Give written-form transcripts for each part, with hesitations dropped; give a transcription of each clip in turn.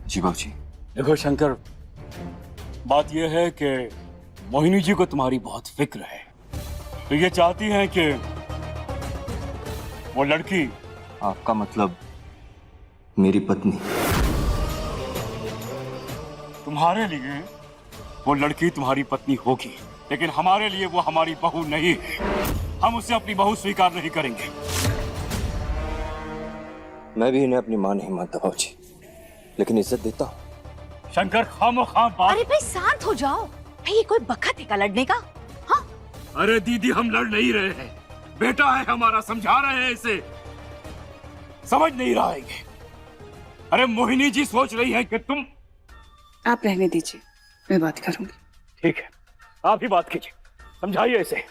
जी बाबूजी। देखो शंकर, बात यह है कि मोहिनी जी को तुम्हारी बहुत फिक्र है, तो ये चाहती हैं कि वो लड़की, आपका मतलब मेरी पत्नी? तुम्हारे लिए वो लड़की तुम्हारी पत्नी होगी, लेकिन हमारे लिए वो हमारी बहू नहीं है। हम उसे अपनी बहू स्वीकार नहीं करेंगे। मैं भी इन्हें अपनी मां नहीं मानता बाबूजी, लेकिन इज्जत देता हूँ। शंकर, खामोखाम बात। अरे भाई शांत हो जाओ भाई, ये कोई बखत है का लड़ने का? हाँ? अरे दीदी, हम लड़ नहीं रहे हैं, बेटा है हमारा, समझा रहे हैं इसे, समझ नहीं रहा है ये। अरे मोहिनी जी सोच रही है कि तुम। आप रहने दीजिए, मैं बात करूंगी। ठीक है, आप ही बात कीजिए, समझाइए इसे।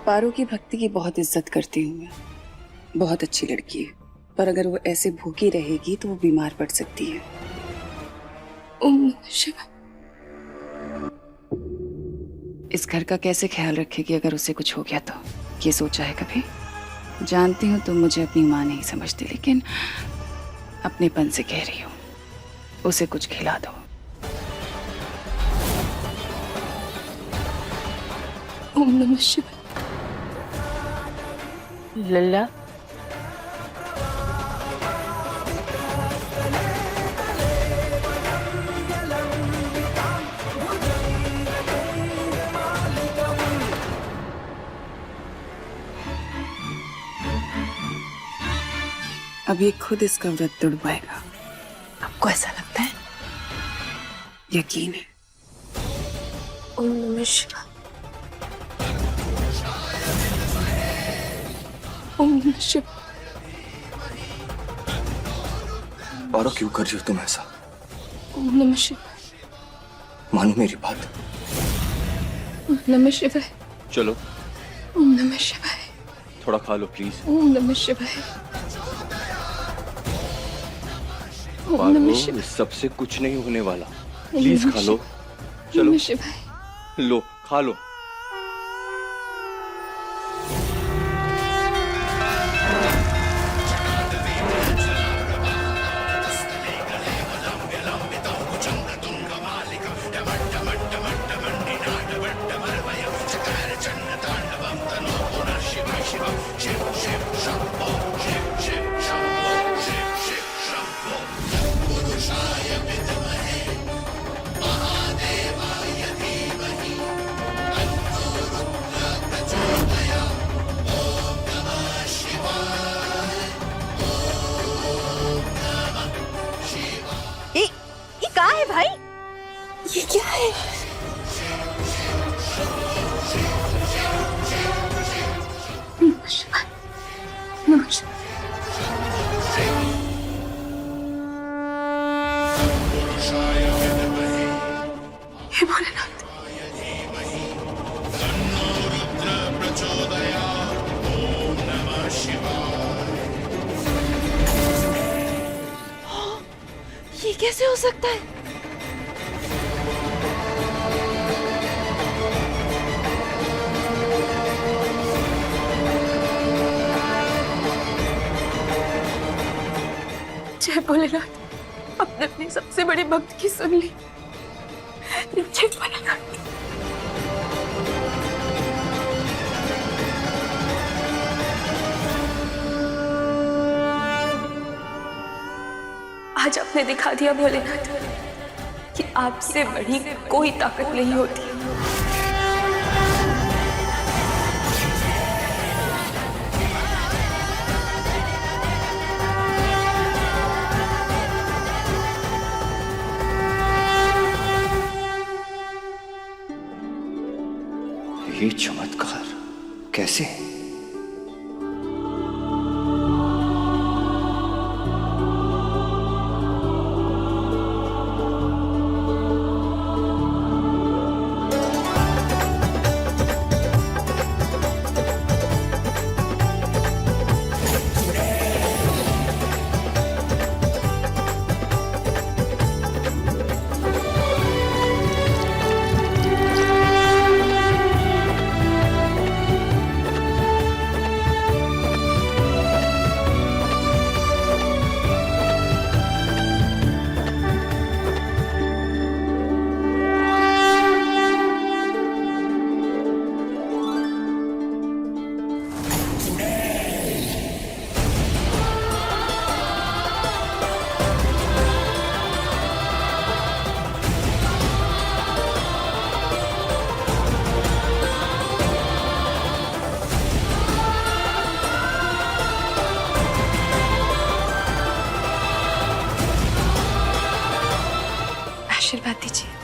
पारो की भक्ति की बहुत इज्जत करती हूँ मैं, बहुत अच्छी लड़की है, पर अगर वो ऐसे भूखी रहेगी तो वो बीमार पड़ सकती है। ओम शिवा। इस घर का कैसे ख्याल रखेगी अगर उसे कुछ हो गया तो? ये सोचा है कभी? जानती हूँ तुम मुझे अपनी माँ नहीं समझती, लेकिन अपनेपन से कह रही हूँ, उसे कुछ खिला दो। ओम नमः शिवाय। लल्ला, अब ये खुद इसका व्रत तोड़ पाएगा। आपको ऐसा लगता है? यकीन है। ओम नमः शिवाय। ओम नमः शिवाय। पारो, क्यों कर रही हो तुम ऐसा? ओम नमः शिवाय। मानो मेरी बात। ओम नमः शिवाय। चलो, ओम नमः शिवाय। थोड़ा खा लो प्लीज। ओम नमः शिवाय। ओम पारो, नमः शिवाय। इस सबसे कुछ नहीं होने वाला, ओम प्लीज नमः खा लो। ओम चलो, नमः शिवाय। लो, खा लो। ये कहाँ है भाई? ये क्या है? नमः शिवाय। नमः शिवाय। हे भोलेनाथ। ये कैसे हो सकता है? जय भोलेनाथ, आपने अपनी सबसे बड़ी भक्त की सुन ली। जय भोलेनाथ। आज आपने दिखा दिया भोलेनाथ कि आपसे बड़ी कोई ताकत नहीं होती। ये चमत्कार कैसे? आशीर्वाद दीजिए।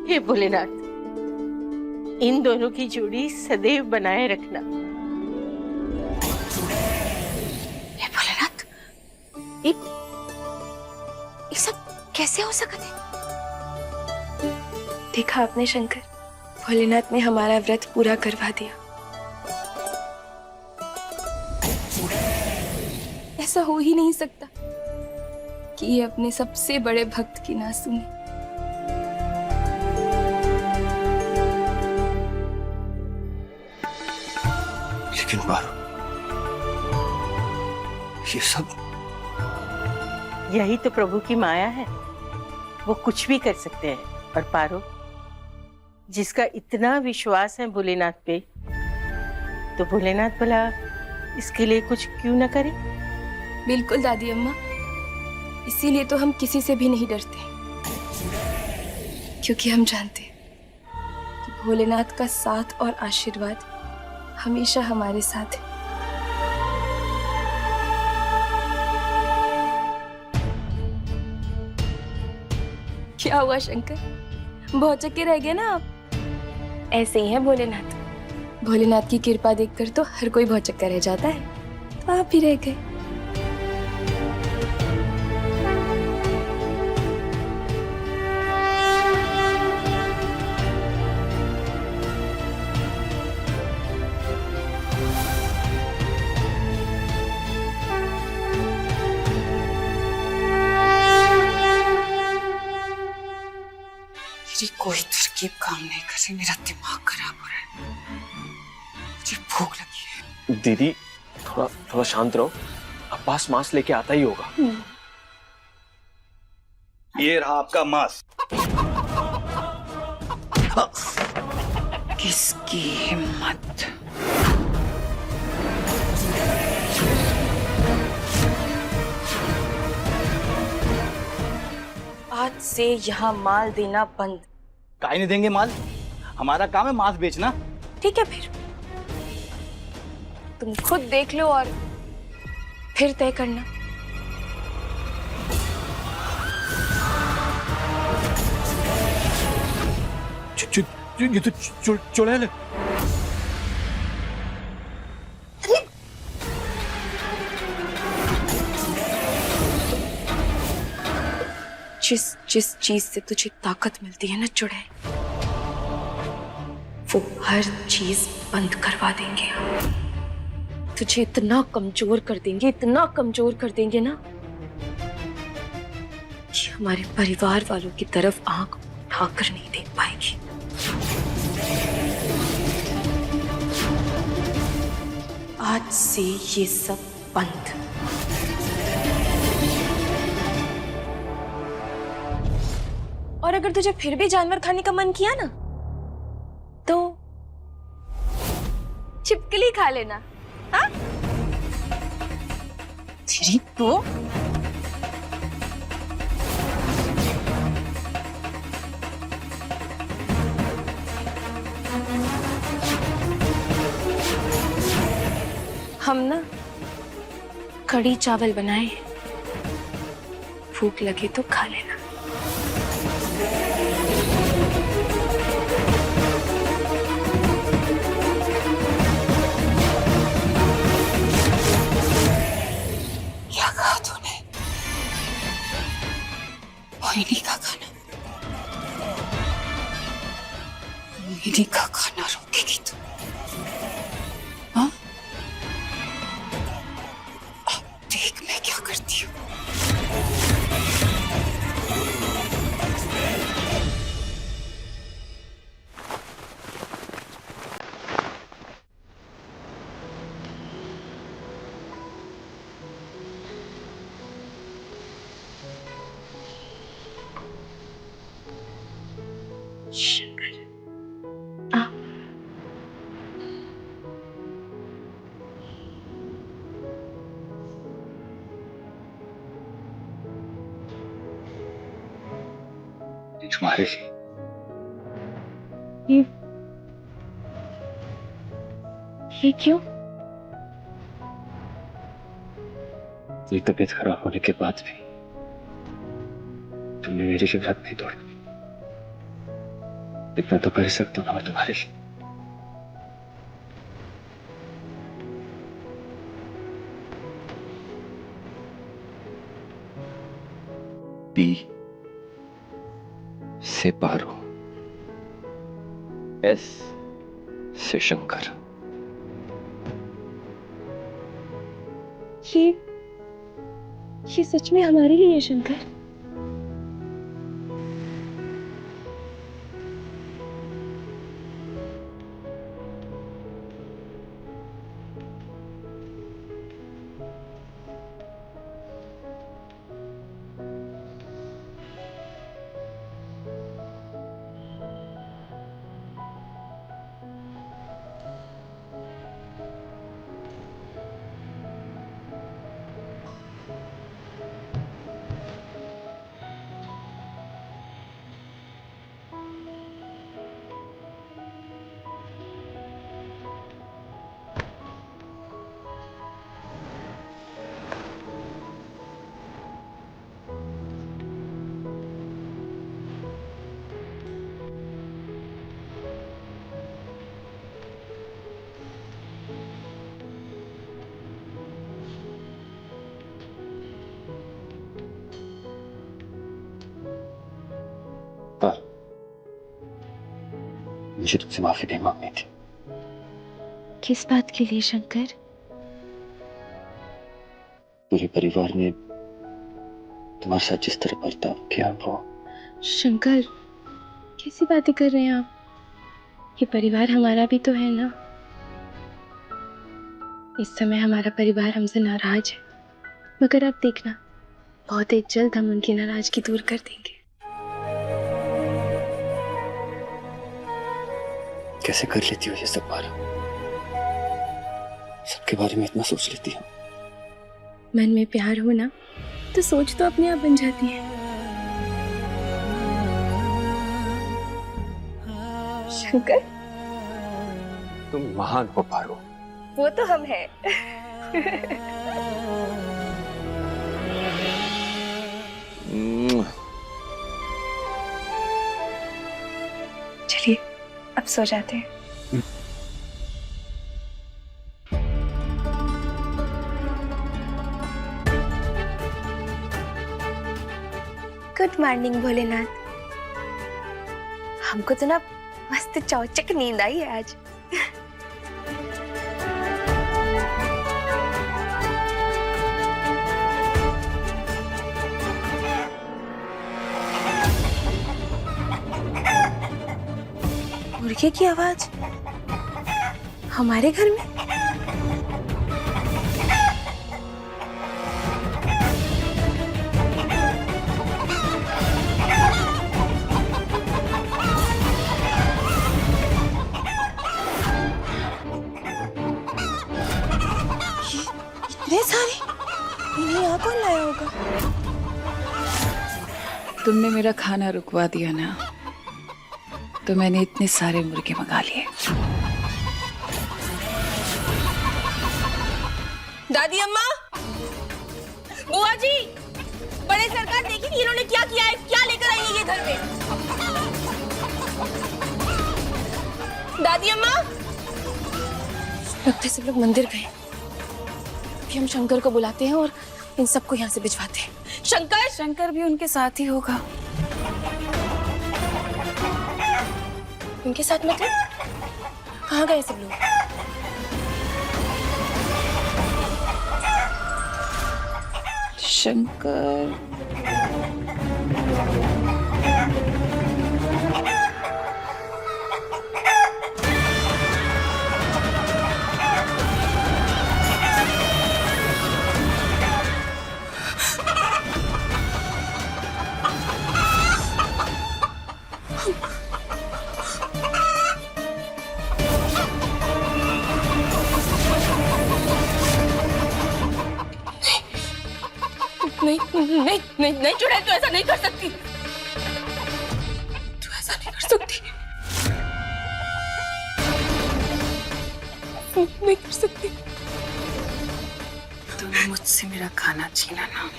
हे भोलेनाथ, इन दोनों की जोड़ी सदैव बनाए रखना। हे भोलेनाथ, ये सब कैसे हो सकते? देखा आपने शंकर, भोलेनाथ ने हमारा व्रत पूरा करवा दिया। ऐसा हो ही नहीं सकता कि ये अपने सबसे बड़े भक्त की ना सुने। लेकिन पारो, ये सब यही तो प्रभु की माया है, वो कुछ भी कर सकते हैं। और पारो, जिसका इतना विश्वास है भोलेनाथ पे, तो भोलेनाथ भला इसके लिए कुछ क्यों न करे? बिल्कुल दादी अम्मा, इसीलिए तो हम किसी से भी नहीं डरते, क्योंकि हम जानते हैं कि भोलेनाथ का साथ और आशीर्वाद हमेशा हमारे साथ है। क्या हुआ शंकर, भौचक्के रह गए ना आप? ऐसे ही है भोलेनाथ, भोलेनाथ की कृपा देखकर तो हर कोई भौचक्का रह जाता है, तो आप भी रह गए। मेरी कोई तरकीब काम नहीं कर रही, मेरा दिमाग खराब हो रहा है, मुझे भूख लगी है। दीदी थोड़ा शांत रहो, अब्बास मांस लेके आता ही होगा। ये रहा आपका मांस। किसकी हिम्मत? आज से यहाँ माल देना बंद। काहे नहीं देंगे माल? हमारा काम है मांस बेचना। ठीक है, फिर तुम खुद देख लो और फिर तय करना। ये तो चुड़ैल है। जिस चीज से तुझे ताकत मिलती है ना चुड़ैल, वो हर चीज बंद करवा देंगे हम। तुझे इतना कमजोर कर देंगे, इतना कमजोर कर देंगे ना कि हमारे परिवार वालों की तरफ आंख उठाकर नहीं देख पाएगी। आज से ये सब बंद। और अगर तुझे फिर भी जानवर खाने का मन किया ना, तो छिपकली खा लेना। हाँ? तेरी तो हम ना कढ़ी चावल बनाए हैं, भूख लगे तो खा लेना। क्या कहा तूने? मोहिनी का खाना, मोहिनी का खाना रोकेगी तू? हाँ, अब देख मैं क्या करती हूँ। तुम्हारे लिए। ये क्यों? तेरी तबीयत खराब होने के बाद भी तुमने मेरी हिम्मत नहीं तोड़ी। इतना तो कर सकता हूँ ना मैं तुम्हारे लिए। पी से पारो, एस से शंकर। ये सच में हमारे लिए है शंकर? पर मुझे तुमसे माफी नहीं मांगनी थी। किस बात के लिए शंकर? पूरे परिवार ने तुम्हारे साथ जिस तरह बर्ताव किया वो। शंकर, कैसी बातें कर रहे हैं आप? ये परिवार हमारा भी तो है ना। इस समय हमारा परिवार हमसे नाराज है, मगर आप देखना, बहुत ही जल्द हम उनकी नाराजगी दूर कर देंगे। कैसे कर लेती हो ये सब बार? सबके बारे में इतना सोच लेती हो। मन में प्यार हो ना तो सोच तो अपने आप बन जाती है। शंकर, तुम महान हो पारो। वो तो हम हैं। चलिए अब सो जाते हैं। Good morning Bholenath. हमको तो ना मस्त चौचक नींद आई है आज। मुर्गे की आवाज हमारे घर में? इतने सारे? इन्हें यहाँ कौन लाया होगा? तुमने मेरा खाना रुकवा दिया ना, तो मैंने इतने सारे मुर्गे मंगा लिए। दादी अम्मा, बुआ जी, बड़े सरकार, देखिए इन्होंने क्या किया है, क्या लेकर आई है ये घर पे। दादी अम्मा, लगता है सब लोग मंदिर गए। अभी हम शंकर को बुलाते हैं और इन सबको यहाँ से भिजवाते हैं। शंकर, शंकर भी उनके साथ ही होगा। उनके साथ मतलब? कहाँ गए सब लोग? शंकर, नहीं नहीं नहीं नहीं चुड़ैल, तो ऐसा नहीं कर सकती। सकती, नहीं कर सकती। तूने मुझसे मेरा खाना छीना ना।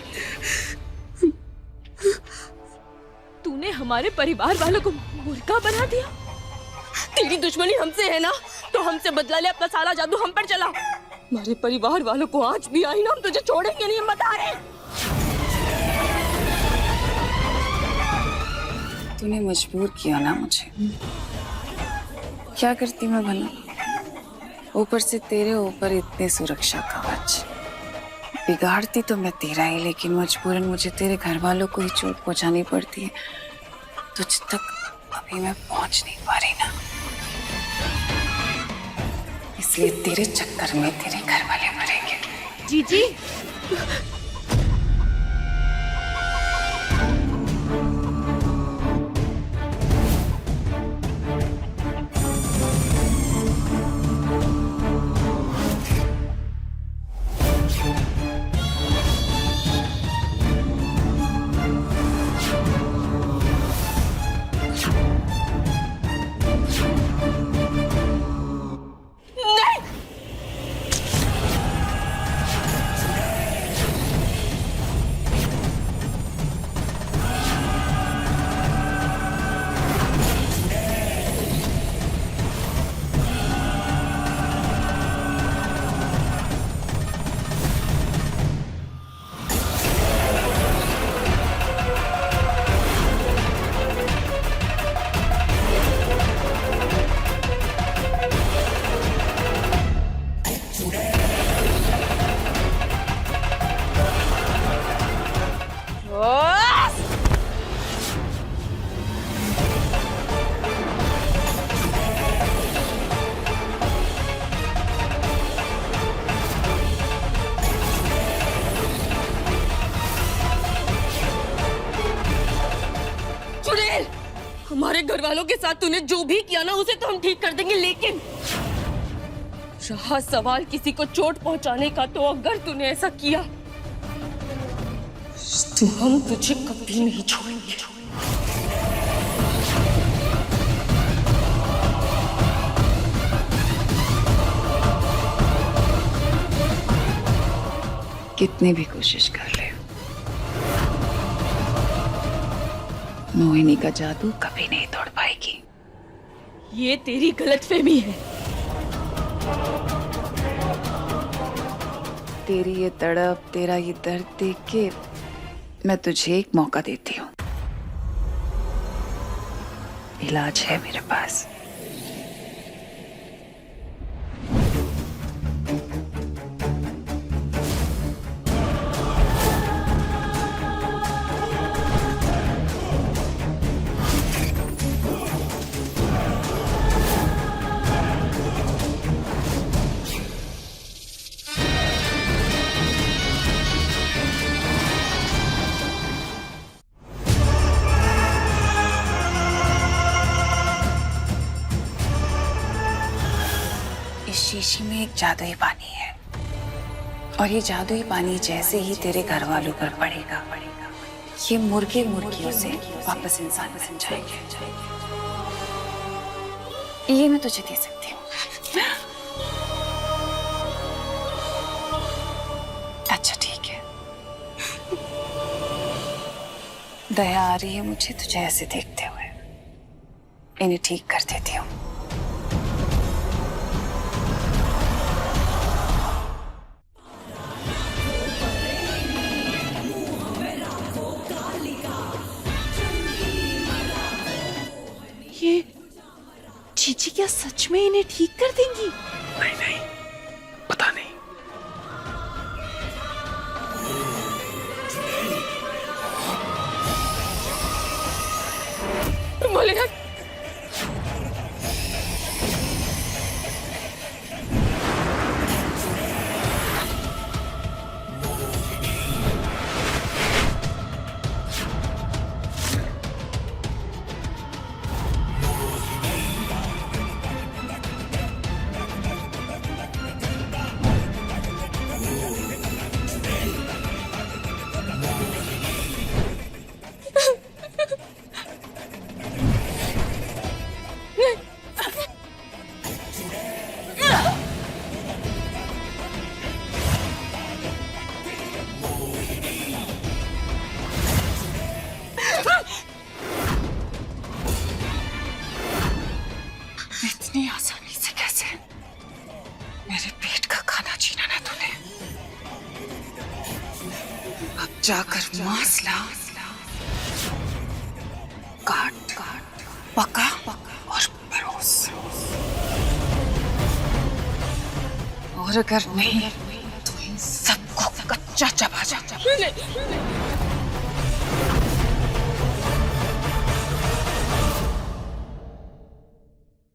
तूने हमारे परिवार वालों को मुर्गा बना दिया। तेरी दुश्मनी हमसे है ना, तो हमसे बदला ले, अपना सारा जादू हम पर चला। हमारे परिवार वालों को आज भी आई ना, हम तुझे छोड़ेंगे नहीं, हम बता रहे। तूने मजबूर किया ना मुझे। क्या करती मैं भला? ऊपर से तेरे ऊपर इतने सुरक्षा कवच। बिगाड़ती तो मैं तेरा ही, लेकिन मजबूरन मुझे तेरे घर वालों को ही चोट पहुंचानी पड़ती है। तुझ तक अभी मैं पहुंच नहीं पा रही ना, इसलिए तेरे चक्कर में तेरे घर वाले मरेंगे। जीजी, हमारे घर वालों के साथ तूने जो भी किया ना, उसे तो हम ठीक कर देंगे, लेकिन रहा सवाल किसी को चोट पहुंचाने का, तो अगर तूने ऐसा किया तो हम तुझे कभी नहीं छोड़ेंगे। कितनी भी कोशिश कर ले, मोहिनी का जादू कभी नहीं तोड़ पाएगी। ये तेरी गलतफहमी है। तेरी ये तड़प, तेरा ये दर्द देख के मैं तुझे एक मौका देती हूँ। इलाज है मेरे पास। शीशी में एक जादुई पानी है, और ये जादुई पानी जैसे ही तेरे घर वालों पर पड़ेगा, ये मुर्गे मुर्गियों से वापस इंसान बन जाएंगे। ये मैं तुझे दे सकती हूँ। अच्छा ठीक है, दया आ रही है मुझे तुझे ऐसे देखते हुए। इन्हें ठीक कर देती हूँ। ये चीची क्या सच में इन्हें ठीक कर देंगी? नहीं नहीं, पता नहीं। भोलेनाथ, अब जाकर मांस ला, काट पका और परोस। और अगर नहीं तो इन सबको कच्चा चबा जा।